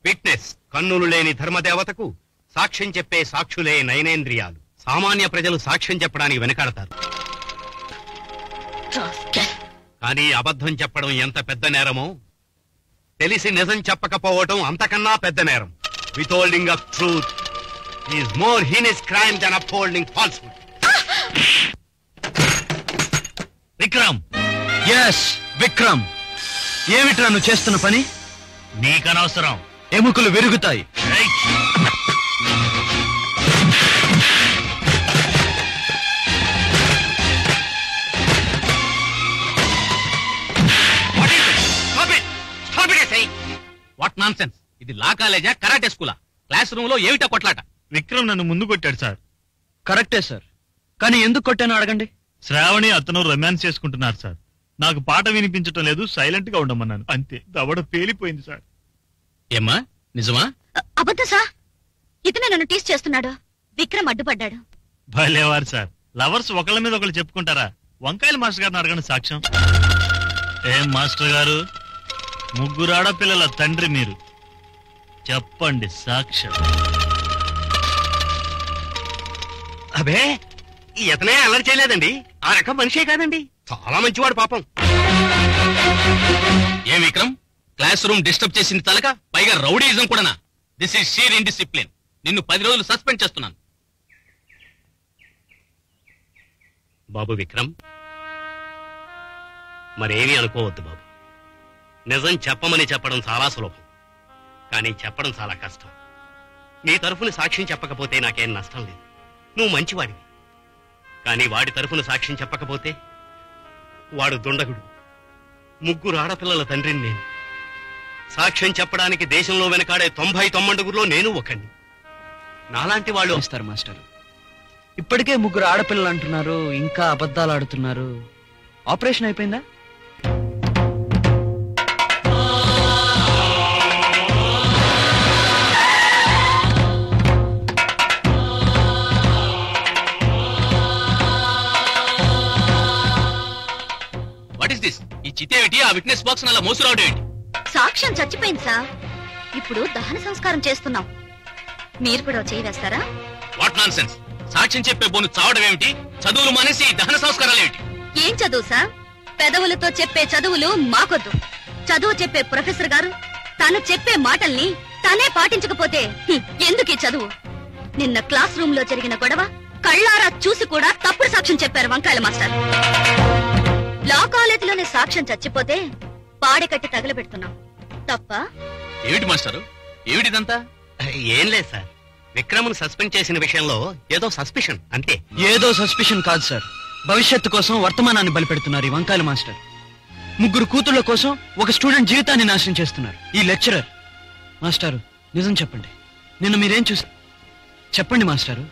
Witness కన్నులు లేని ధర్మదేవతకు సాక్ష్యం చెప్పే సాక్షులే నయనేంద్రియాలు. సామాన్య ప్రజలు సాక్ష్యం చెప్పడానికి వెనకాడతారు, కానీ అబద్ధం చెప్పడం ఎంత పెద్ద నేరమో తెలిసి నిజం చెప్పకపోవటం అంతకన్నా పెద్ద నేరం. Withholding of truth is more heinous crime than upholding falsehood. Vikram, S Vikram, ఏమిట్రా నువ్వు చేస్తున్న పని? నీకనవసరం. ఎముకలు విరుగుతాయి. What non sense! ఇది లా కాలేజా, కరాటే స్కూలా? క్లాస్ రూమ్ లో ఏమిటా కొట్లాట? విక్రమ్ నన్ను ముందు కొట్టాడు సార్. కరెక్టే సార్, కానీ ఎందుకు కొట్టానో అడగండి. శ్రావణి అతను రొమాన్స్ చేసుకుంటున్నారు సార్. నాకు పాట వినిపించటం లేదు, సైలెంట్ గా ఉండమన్నాను, అంతే. దవడ పేలిపోయింది సార్. ఏమ్మా, నిజమా? అబద్ధం సార్. ఇతనే నన్ను టీస్ చేస్తున్నాడు. విక్రమ్ అడ్డుపడ్డాడు. భలేవారు సార్. లవర్స్ ఒకళ్ళ మీద ఒకళ్ళు చెప్పుకుంటారా? వంకాయల మాస్టర్ గారిని అడగండి సాక్ష్యం. ఏం మాస్టర్ గారు, ముగ్గురు ఆడపిల్లల తండ్రి మీరు, చెప్పండి సాక్ష్యం. అబే, ఇతనే అల్లరి చేయలేదండి. ఆ రకం మనిషే కాదండి, చాలా మంచివాడు పాపం. ఏం విక్రమ్, క్లాస్ రూమ్ డిస్టర్బ్ చేసింది తలక, పైగా రౌడీయిజం కూడానా? This is sheer indiscipline. నిన్ను 10 రోజులు సస్పెండ్ చేస్తున్నాను. బాబు విక్రమ్, మరేమీ అనుకోవద్దు బాబు. నిజం చెప్పమని చెప్పడం చాలా సులభం, కానీ చెప్పడం చాలా కష్టం. నీ తరఫున సాక్ష్యం చెప్పకపోతే నాకేం నష్టం లేదు, నువ్వు మంచివాడివి. కానీ వాడి తరఫున సాక్ష్యం చెప్పకపోతే వాడు దుండగుడు. ముగ్గురు ఆడపిల్లల తండ్రిని నేను. సాక్ష్యం చెప్పడానికి దేశంలో వెనకాడే 99 నేను ఒకణ్ణి. నాలాంటి వాళ్ళు వస్తారు మాస్టర్. ఇప్పటికే ముగ్గురు ఆడపిల్లలు అంటున్నారు, ఇంకా అబద్ధాలు ఆడుతున్నారు. ఆపరేషన్ అయిపోయిందా? What is this? ఈ చితేమిటి? ఆ విట్నెస్ బాక్స్ అలా మోసురావడం ఏంటి? సాక్ష్యం చచ్చిపోయింది సార్. ఇప్పుడు దహన సంస్కారం చేస్తున్నాం. మీరు కూడా చేయి వేస్తారా? What non sense! సాక్ష్యం చెప్పే బోను చావడం ఏమిటి? చదువులు మానేసి దహన సంస్కారాలు ఏమిటి? ఏం చదువు సార్? పెదవులతో చెప్పే చదువులు మాకొద్దు. చదువు చెప్పే ప్రొఫెసర్ గారు తను చెప్పే మాటల్ని తనే పాటించకపోతే ఎందుకు ఈ చదువు? నిన్న క్లాస్ రూమ్ లో జరిగిన గొడవ కళ్ళారా చూసి కూడా తప్పుడు సాక్ష్యం చెప్పారు వంకాయల మాస్టర్. లా కాలేజీలోనే సాక్ష్యం చచ్చిపోతే పాడెకట్టి తగలబెడుతున్నాం. తప్ప? ఏమిటి మాస్టారు, ఏమిటిదంతా? ఏం లేదు సార్, విక్రమ్ను సస్పెండ్ చేసిన విషయంలో ఏదో సస్పిషన్ అంతే. ఏదో సస్పిషన్ కాదు సార్, భవిష్యత్తు కోసం వర్తమానాన్ని బలిపెడుతున్నారు ఈ వంకాయల మాస్టర్. ముగ్గురు కూతుళ్ల కోసం ఒక స్టూడెంట్ జీవితాన్ని నాశనం చేస్తున్నారు ఈ లెక్చరర్. మాస్టారు, నిజం చెప్పండి, నిన్న మీరేం చూసి చెప్పండి మాస్టారు.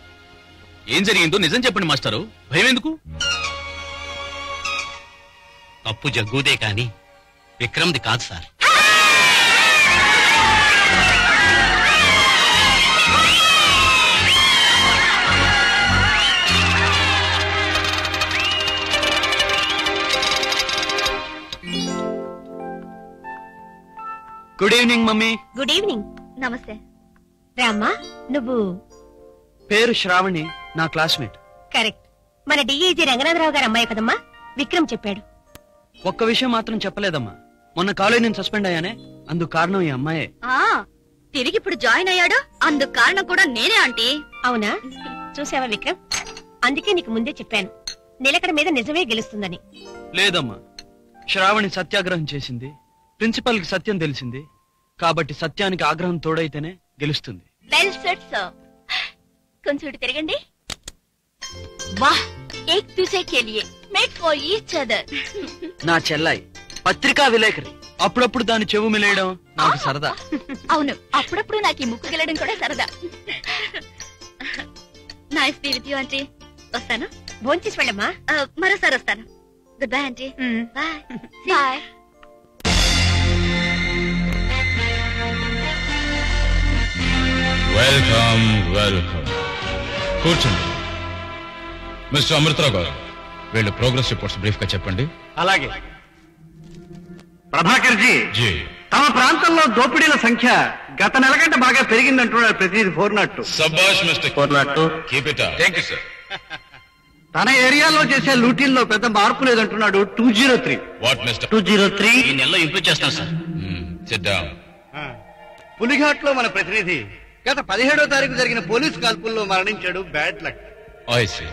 ఏం జరిగిందో నిజం చెప్పండి మాస్టారు, భయం ఎందుకు? తప్పు జగ్గుదే కాని విక్రమ్ది కాదు sir. Good evening mummy. Good evening. నమస్తే. రామ్మా, నువ్వు? పేరు శ్రావణి, నా క్లాస్మేట్. కరెక్ట్. మన డిఐజీ రంగనాథరావు గారు అమ్మాయి కదమ్మా, విక్రమ్ చెప్పాడు. ఒక్క విషయం మాత్రం చెప్పలేదమ్మా, మొన్న కాలేజ్ నుంచి సస్పెండ్ అయ్యానే, అందుకు కారణం ఈ అమ్మాయే. తిరిగి ఇప్పుడు జాయిన్ అయ్యాడు, అందుకు కారణం కూడా నేనే ఆంటీ. అవునా? చూసావా విక్రమ్, అందుకే నీకు ముందే చెప్పాను, నిలకడ మీద నిజమే గెలుస్తుందని. లేదమ్మా, శ్రావణి సత్యాగ్రహం చేసింది, ప్రిన్సిపల్ కి సత్యం తెలిసింది, కాబట్టి సత్యానికి ఆగ్రహం తోడైతేనే గెలుస్తుంది. Well said sir. కొంచెం ఇటు తిరగండి. వాహ్, ఏక్ దూసరే కే లియే మేడ్ ఫర్ ఈచ్ అదర్. నా చెల్లాయి పత్రికా విలేకరి, అప్పుడప్పుడు దాని చెవు మిలేయడం నాకు సరదా. అవును, అప్పుడప్పుడు నాకు ఈ ముక్కు గెలడం కూడా సరదా. Nice be with you aunty. వస్తాను. భోంచేసి వెళ్ళమ్మా. మరోసారి వస్తాను. Good bye aunty. Bye bye. Welcome welcome. కూర్చోండి. మిస్టర్ అమృతరావు గారు, వీళ్ళు ప్రోగ్రెస్ రిపోర్ట్స్ బ్రీఫ్ గా చెప్పండి. అలాగే. ప్రభాకర్ జీ, తమ ప్రాంతంలో దోపిడీల సంఖ్య గత నెల కంటే బాగా పెరిగిందంటున్నాడు ప్రతినిధి 402. సబాష్ mister 402. Keep it up. Thank you sir. తన ఏరియాలో చేసే లూటీల్లో పెద్ద మార్పు లేదంటున్నాడు 203. What mister 203? ఈ నెలలో ఇంప్రూవ్ చేస్తాను సార్. SIT down. పులిఘాట్ లో మన ప్రతినిధి గత 17వ తారీఖు జరిగిన పోలీసు కాల్పుల్లో మరణించాడు. Bad luck. I see.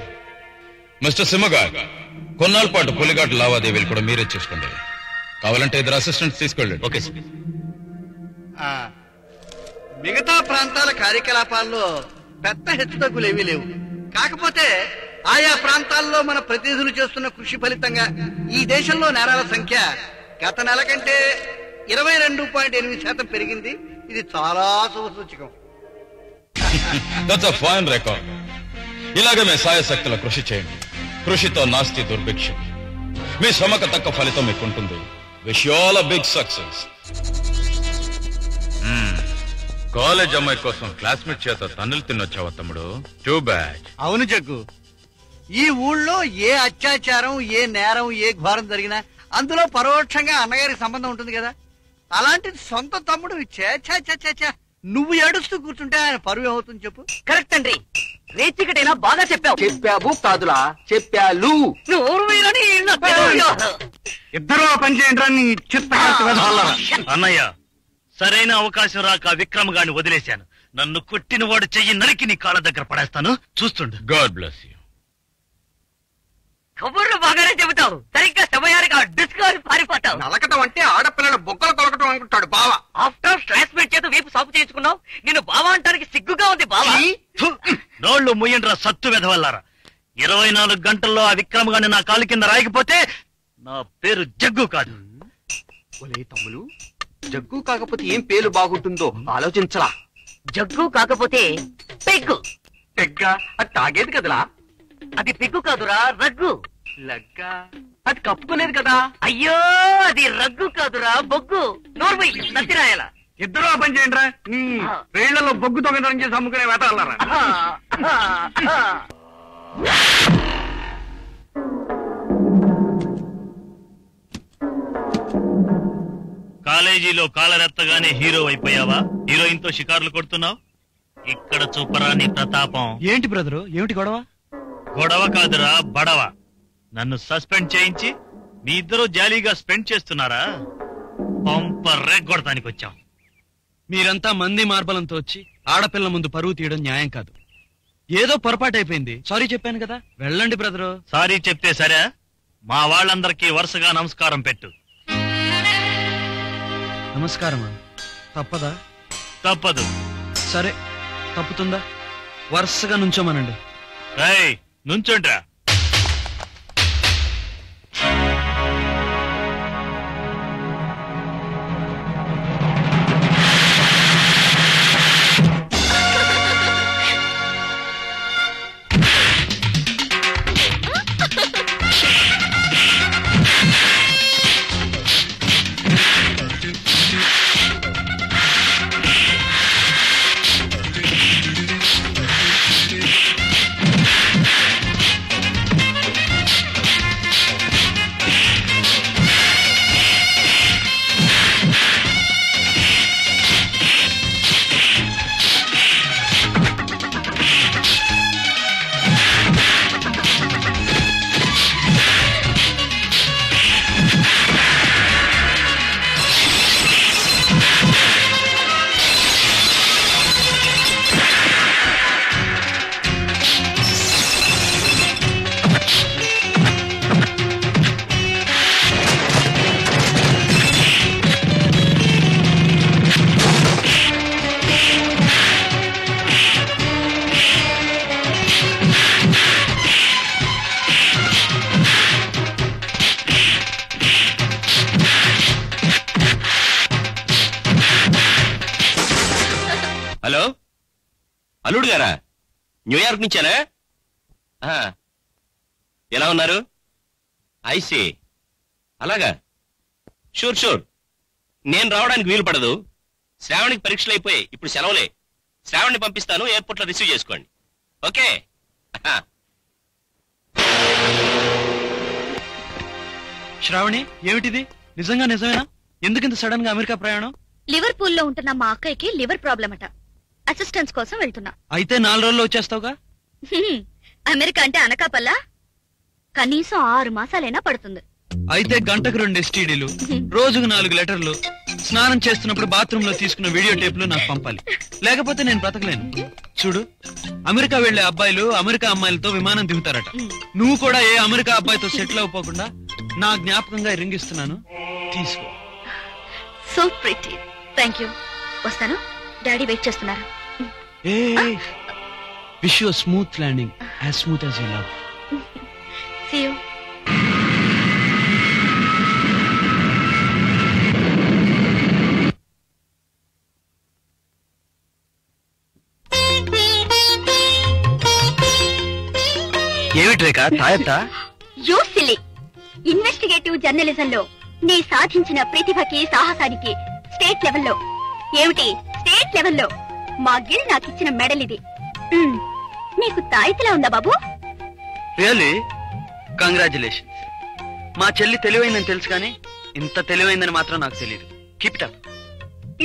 Mister Simhagar, కొన్నాళ్ళ పాటు పులిఘాట్ లావాదేవీలు కూడా మీరే చూసుకోండి. కావాలంటే ఇద్దరు అసిస్టెంట్స్ తీసుకెళ్ళండి. Okay sir. మిగతా ప్రాంతాల కార్యకలాపాల్లో పెద్ద హెచ్చుతగ్గులు ఏమీ లేవు. కాకపోతే ఆయా ప్రాంతాల్లో మన ప్రతినిధులు చేస్తున్న కృషి ఫలితంగా ఈ దేశంలో నేరాల సంఖ్య గత నెల కంటే 22.8% పెరిగింది. ఇది చాలా శుభసూచకం. That's a fine record. ఇలాగే మీ సాయశక్తుల కృషి చేయండి. కృషితో నాస్తి దుర్భిక్షం. మీ శ్రమకు తక్క ఫలితం మీకు ఉంటుంది. Wish you all a big success. College అమ్మాయి కోసం క్లాస్మేట్ చేత తన్నులు తినొచ్చావా తమ్ముడు? Too bad. అవును జగ్గు, ఈ ఊళ్ళో ఏ అత్యాచారం, ఏ నేరం, ఏ ఘోరం జరిగినా అందులో పరోక్షంగా అన్నగారికి సంబంధం ఉంటుంది కదా. అలాంటిది సొంత తమ్ముడు నువ్వు ఏడుస్తూ కూర్చుంటే ఆయన పరువు ఏమవుతుంది చెప్పు. కరెక్ట్ అండి. రేచికటైనా బాగా చెప్పావు. చెప్పావు కాదులా, చెప్పాలు. ఇద్దరు పనిచేయండి. నీ చిత్త అన్నయ్య, సరైన అవకాశం రాక విక్రమ్ గాని వదిలేశాను. నన్ను కొట్టిన వాడు చెయ్యి నరికి నీ కాళ్ళ దగ్గర పడేస్తాను, చూస్తుండు. God bless you. కబుర్లు బాగానే చెబుతావు, సరిగ్గా సమయానికి డిస్కవరీ పారిపోతావు. నలకటం అంటే ఆడపిల్లల బొక్కలు కొలకటం అనుకుంటాడు బావా. ఆఫ్టర్ క్లాస్మేట్ చేత వీపు సాపు చేయించుకున్నావు. నేను బావా అంటానికి సిగ్గుగా ఉంది బావా. నోళ్లు ముయ్యండ్రా సత్తు వెధవల్లారా. 24 గంటల్లో ఆ విక్రమ్ గాని నా కాలు కింద రాయకపోతే నా పేరు జగ్గు కాదు. ఒలే తమ్ములు, జగ్గు కాకపోతే ఏం పేరు బాగుంటుందో ఆలోచించలా. జగ్గు కాకపోతే పెగ్గు. పెగ్గా అది తాగేది కదలా. అది పెగ్గు కాదురా, రగ్గు. లగ్గా అది కప్పుకునేది కదా. అయ్యో, అది రగ్గు కాదురా, బొగ్గు. నోర్మై నత్తిరాయల. ఇద్దరు పనిచేయండి. రేళ్లలో బొగ్గు దొంగతనం చేసి అమ్ముకునే వేటాలరా. కాలేజీలో కాలరెత్తగానే హీరో అయిపోయావా? హీరోయిన్ తో షికార్లు కొడుతున్నావు. ఇక్కడ చూపరా నీ ప్రతాపం. ఏంటి బ్రదరు, ఏమిటి గొడవ? గొడవ కాదురా, బడవ. నన్ను సస్పెండ్ చేయించి మీ ఇద్దరు జాలీగా స్పెండ్ చేస్తున్నారా? పంప రెగ్గొడతానికి వచ్చాం. మీరంతా మంది మార్బలంతో వచ్చి ఆడపిల్ల ముందు పరువు తీయడం న్యాయం కాదు. ఏదో పొరపాటు అయిపోయింది, సారీ చెప్పాను కదా. వెళ్ళండి బ్రదరు. సారీ చెప్తే సరే, మా వాళ్ళందరికీ వరుసగా నమస్కారం పెట్టు. నమస్కారమా? తప్పదా? తప్పదు. సరే, తప్పుతుందా? వరుసగా నుంచోమనండి. రేయ్, నుంచోండ్రా. హలో, అల్లుడు గారా? న్యూయార్క్ నుంచేనా? ఎలా ఉన్నారు? ఐసీ. అలాగా, షూర్ షూర్. నేను రావడానికి వీలు పడదు. శ్రావణికి పరీక్షలు అయిపోయి ఇప్పుడు సెలవులే. శ్రావణ్ని పంపిస్తాను, ఎయిర్పోర్ట్ లో రిసీవ్ చేసుకోండి. ఓకే. శ్రావణి, ఏమిటిది? నిజంగా నిజమేనా? ఎందుకింత సడన్ గా అమెరికా ప్రయాణం? లివర్పూల్ లో ఉంటున్న మా అక్కయ్యకి లివర్ ప్రాబ్లం అట. అసిస్టెన్స్ కోసం వెళ్తున్నా. అయితే 4 రోజుల్లో వచ్చేస్తావుగా? అమెరికా అంటే అనకాపల్లా, కనీసం 6 మాసాలైనా పడుతుంది. అయితే గంటకు 2 STDలు, రోజుకు 4 లెటర్లు, స్నానం చేస్తున్నప్పుడు బాత్రూమ్ లో తీసుకున్న వీడియో టేపులు నాకు పంపాలి. లేకపోతే నేను బ్రతకలేను. చూడు, అమెరికా వెళ్లే అబ్బాయిలు అమెరికా అమ్మాయిలతో విమానం దిగుతారట. నువ్వు కూడా ఏ అమెరికా అబ్బాయితో సెటిల్ అవ్వకుండా నా జ్ఞాపకంగా రింగిస్తున్నాను, తీసుకో. So pretty. Thank you. వస్తాను, డాడీ వెయిట్ చేస్తున్నారు. Wish you smooth landing, as smooth as you love. See you. ఏమిటి రేఖ, తాయత్తా? You silly. ఇన్వెస్టిగేటివ్ జర్నలిజం లో నీ సాధించిన ప్రతిభకి, సాహసానికి స్టేట్ లెవెల్లో, ఏమిటి స్టేట్ లెవెల్లో మా గిల్ నాకిచ్చిన మెడల్ ఇది. నీకు తాయితలా ఉందా బాబు? రియల్లీ? కంగ్రాచులేషన్స్. మా చెల్లి తెలివైందని తెలుసు కానీ ఇంత తెలివైందని మాత్రం నాకు తెలియదు. Keep it up.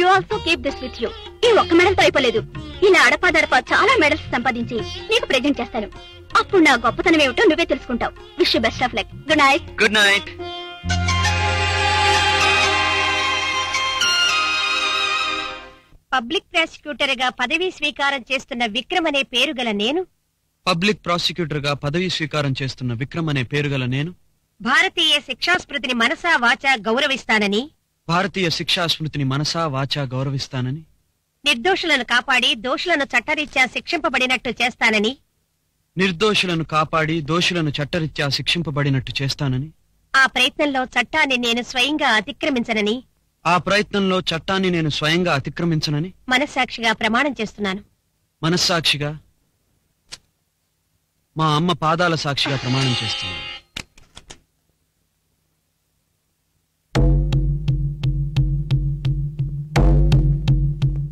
You also keep this with you. ఈ ఒక్క మెడల్ తో అయిపోలేదు. ఇలా అడపాదడపా చాలా మెడల్స్ సంపాదించి నీకు ప్రెజెంట్ చేస్తాను. అప్పుడు నా గొప్పతనం ఏమిటో నువ్వే తెలుసుకుంటావు. Wish you best of luck. Good night. Good night. Public prosecutor గా పదవీ స్వీకారం చేస్తున్న విక్రమ్ అనే పేరు గల నేను, పబ్లిక్ ప్రాసిక్యూటర్ గా పదవీ స్వీకారం చేస్తున్న విక్రమ్ అనే పేరు గల నేను భారతీయ శిక్షాస్మృతిని మనసా వాచా గౌరవిస్తానని, భారతీయ శిక్షా స్మృతిని మనసా వాచా గౌరవిస్తానని, నిర్దోషులను కాపాడి దోషులను చట్టరీత్యా శిక్షింపబడినట్టు చేస్తానని, నిర్దోషులను కాపాడి దోషులను చట్టరీత్యా శిక్షింపబడినట్టు చేస్తానని, ఆ ప్రయత్నంలో చట్టాన్ని నేను స్వయంగా అతిక్రమించనని, ఆ ప్రయత్నంలో చట్టాన్ని నేను స్వయంగా అతిక్రమించనని మనస్సాక్షిగా ప్రమాణం చేస్తున్నాను. మనస్సాక్షిగా, మా అమ్మ పాదాల సాక్షిగా ప్రమాణం చేస్తున్నాను.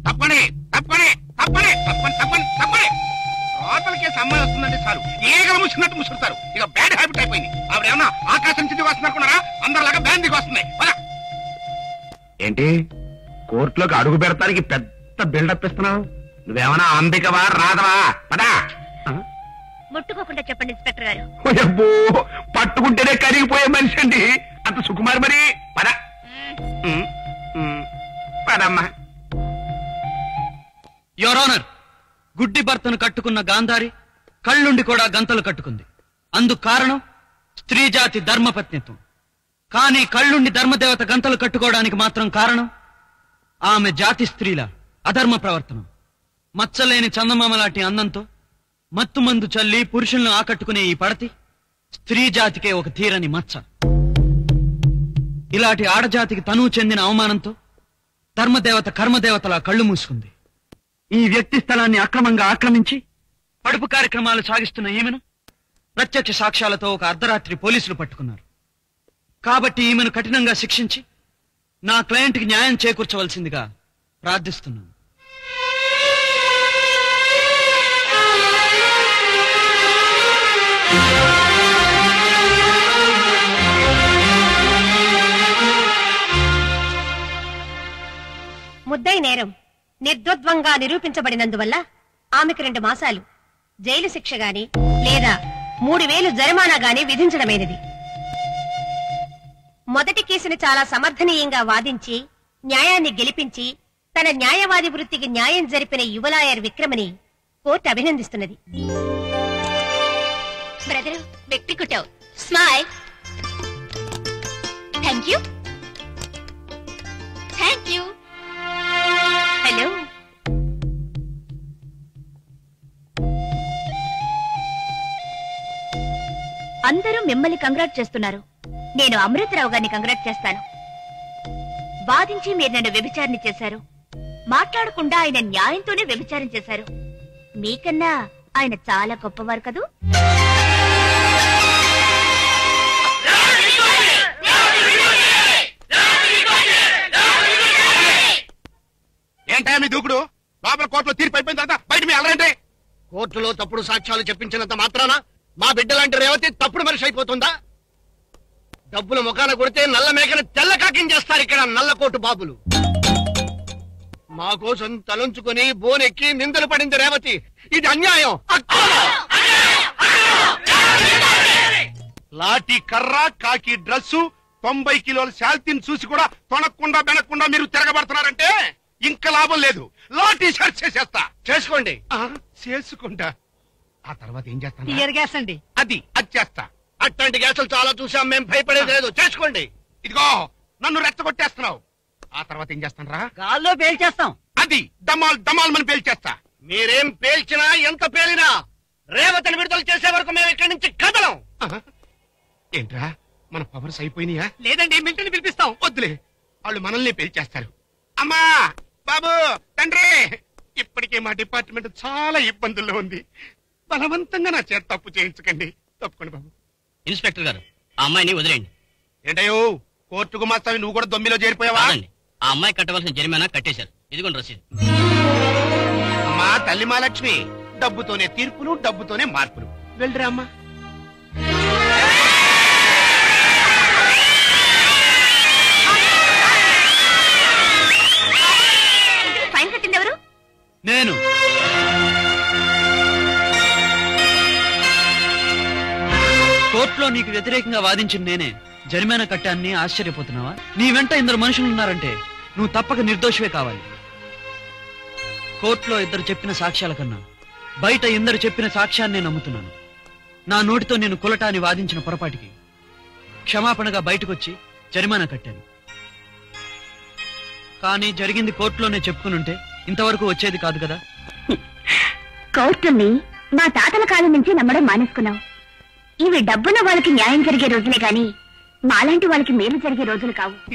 తప్పని తప్పని తప్పని తప్పని తప్పని తప్పని లోపలికే సమ్మాయి వస్తుందంటే చాలు ఏగల ముసుకున్నట్టు ముసురుతారు. ఇక బ్యాడ్ హ్యాబిట్ అయిపోయింది. ఆవిడేమన్నా ఆకాశం దిగి వస్తున్నారుకున్నారా? అందరిలాగా బ్యాన్ దిగి వస్తున్నాయి. ఏంటి కోర్టులోకి అడుగు పెడతానికి పెద్ద బిల్డప్ ఇస్తున్నావు? నువ్వేమన్నా అంబికవా రాధవా? పదా ముట్టుకోకుండా చెప్పండి ఇన్స్పెక్టర్ గారు. అబ్బో, పట్టుకుంటేనే కరిగిపోయే మనిషి అండి అంత సుకుమార్. మరి పద పదమ్మా. యువర్ ఆనర్, గుడ్డి భర్తను కట్టుకున్న గాంధారి కళ్ళుండి కూడా గంతలు కట్టుకుంది. అందుకు కారణం స్త్రీ జాతి ధర్మపత్నిత్వం. కానీ కళ్ళుండి ధర్మదేవత గంతలు కట్టుకోవడానికి మాత్రం కారణం ఆమె జాతి స్త్రీల అధర్మ ప్రవర్తనం. మచ్చలేని చందమామ లాంటి అందంతో మత్తుమందు చల్లి పురుషులను ఆకట్టుకునే ఈ పడతి స్త్రీ జాతికే ఒక తీరని మచ్చ. ఇలాంటి ఆడజాతికి తనువు చెందిన అవమానంతో ధర్మదేవత కర్మదేవతలా కళ్ళు మూసుకుంది. ఈ వ్యక్తి స్థలాన్ని అక్రమంగా ఆక్రమించి పడుపు కార్యక్రమాలు సాగిస్తున్న ఈమెను ప్రత్యక్ష సాక్ష్యాలతో ఒక అర్ధరాత్రి పోలీసులు పట్టుకున్నారు. కాబట్టి ఈమెను కఠినంగా శిక్షించి నా క్లయింట్కి న్యాయం చేకూర్చవలసిందిగా ప్రార్థిస్తున్నాను. ముద్దై నేరం నిర్దోద్వంగా నిరూపించబడినందువల్ల ఆమెకు 2 మాసాలు జైలు శిక్ష గాని లేదా 3000 జరిమానా గాని విధించడమైనది. మొదటి కేసును చాలా సమర్థనీయంగా వాదించి న్యాయాన్ని గెలిపించి తన న్యాయవాది వృత్తికి న్యాయం జరిపిన యువలాయర్ విక్రమని కోర్టు అభినందిస్తున్నది. బ్రదరు, వ్యక్తి కుట్టావు. Smile. Thank you. Thank you. Hello. అందరూ మిమ్మల్ని కంగ్రాట్ చేస్తున్నారు. నేను అమృతరావు గారిని కంగ్రాట్ చేస్తాను. వాదించి మీరు నన్ను వ్యభిచారణ చేశారు. మాట్లాడకుండా ఆయన న్యాయంతోనే వ్యభిచారం చేశారు. మీకన్నా ఆయన చాలా గొప్పవారు కదూ. ఏంటా మీ దూకుడు? లోపల కోర్టులో తీర్పు అయిపోయిన తర్వాత బయట మీ అలరంటే? కోర్టులో తప్పుడు సాక్ష్యాలు చెప్పించినంత మాత్రాన మా బిడ్డ లాంటి రేవతి తప్పుడు మనిషి అయిపోతుందా? డబ్బులు ముఖాన కొడితే నల్ల మేకను తెల్ల కాకించేస్తారు ఇక్కడ నల్లకోటు బాబులు. మా కోసం తలంచుకొని బోనెక్కి నిందలు పడింది రేవతి. ఇది అన్యాయం. లాఠీ కర్ర, కాకి డ్రెస్సు, 90 కిలోల శాల్తీని చూసి కూడా తొనకుండా బెనకుండా మీరు తిరగబడుతున్నారంటే ఇంకా లాభం లేదు. లాఠీ సర్చ్ చేసేస్తా. చేసుకోండి. చేసుకుంటా. ఆ తర్వాత ఏం చేస్తాను? టియర్ గ్యాస్ అండి. అది చేస్తా. అట్లాంటి గ్యాసులు చాలా చూసాం, మేము భయపడేది లేదు. చేసుకోండి. ఇదిగో నన్ను రెచ్చగొట్టేస్తున్నావు. ఆ తర్వాత ఏం చేస్తాను రా? గాల్లో పేల్చేస్తాం. అది డమాల్ డమాల్ మని పేల్చేస్తా. మీరేం పేల్చినా ఎంత పేలినా రేవతిని విడుదల చేసే వరకు మేము ఇక్కడి నుంచి కదలం. ఏంట్రా మన పవర్స్ అయిపోయినాయా? లేదండి, మిలిటరీని పిలిపిస్తాం. వద్దులే, వాళ్ళు మనల్ని పేల్చేస్తారు. అమ్మా, బాబు, తండ్రి, ఇప్పటికే మా డిపార్ట్మెంట్ చాలా ఇబ్బందుల్లో ఉంది. బలవంతంగా నా చేత తప్పు చేయించకండి. తప్పుకోండి బాబు. ఇన్స్పెక్టర్ గారు, ఆ అమ్మాయిని వదిలేండి. ఏంటయ్యో కోర్టుకు మాస్తావి, నువ్వు కూడా దొమ్మిలో చేరిపోయావా? ఆ అమ్మాయి కట్టవలసిన జరిమానా కట్టేశారు. ఇదిగోండి రసీదు. అమ్మా తల్లి మహాలక్ష్మి, డబ్బుతోనే తీర్పులు, డబ్బుతోనే మార్పులు. వెళ్ళరా అమ్మా. ఫైన్ కట్టింది ఎవరు? నేను. కోర్టులో నీకు వ్యతిరేకంగా వాదించిన నేనే జరిమానా కట్టాన్ని ఆశ్చర్యపోతున్నావా? నీ వెంట 2 మనుషులు ఉన్నారంటే నువ్వు తప్పక నిర్దోషివే కావాలి. కోర్టులో 2 చెప్పిన సాక్ష్యాల కన్నా బయట 2 చెప్పిన సాక్ష్యాన్ని నమ్ముతున్నాను. నా నోటితో నేను కులటాన్ని వాదించిన పొరపాటికి క్షమాపణగా బయటకొచ్చి జరిమానా కట్టాను. కానీ జరిగింది కోర్టులోనే చెప్పుకునుంటే ఇంతవరకు వచ్చేది కాదు కదా. కోర్టుని మా తాతల కాలం నుంచి నమ్మడం మానేసుకున్నావు. ఇవి డబ్బున్న వాళ్ళకి న్యాయం జరిగే రోజులే గాని మాలాంటి వాళ్ళకి మేలు జరిగే రోజులు కావు.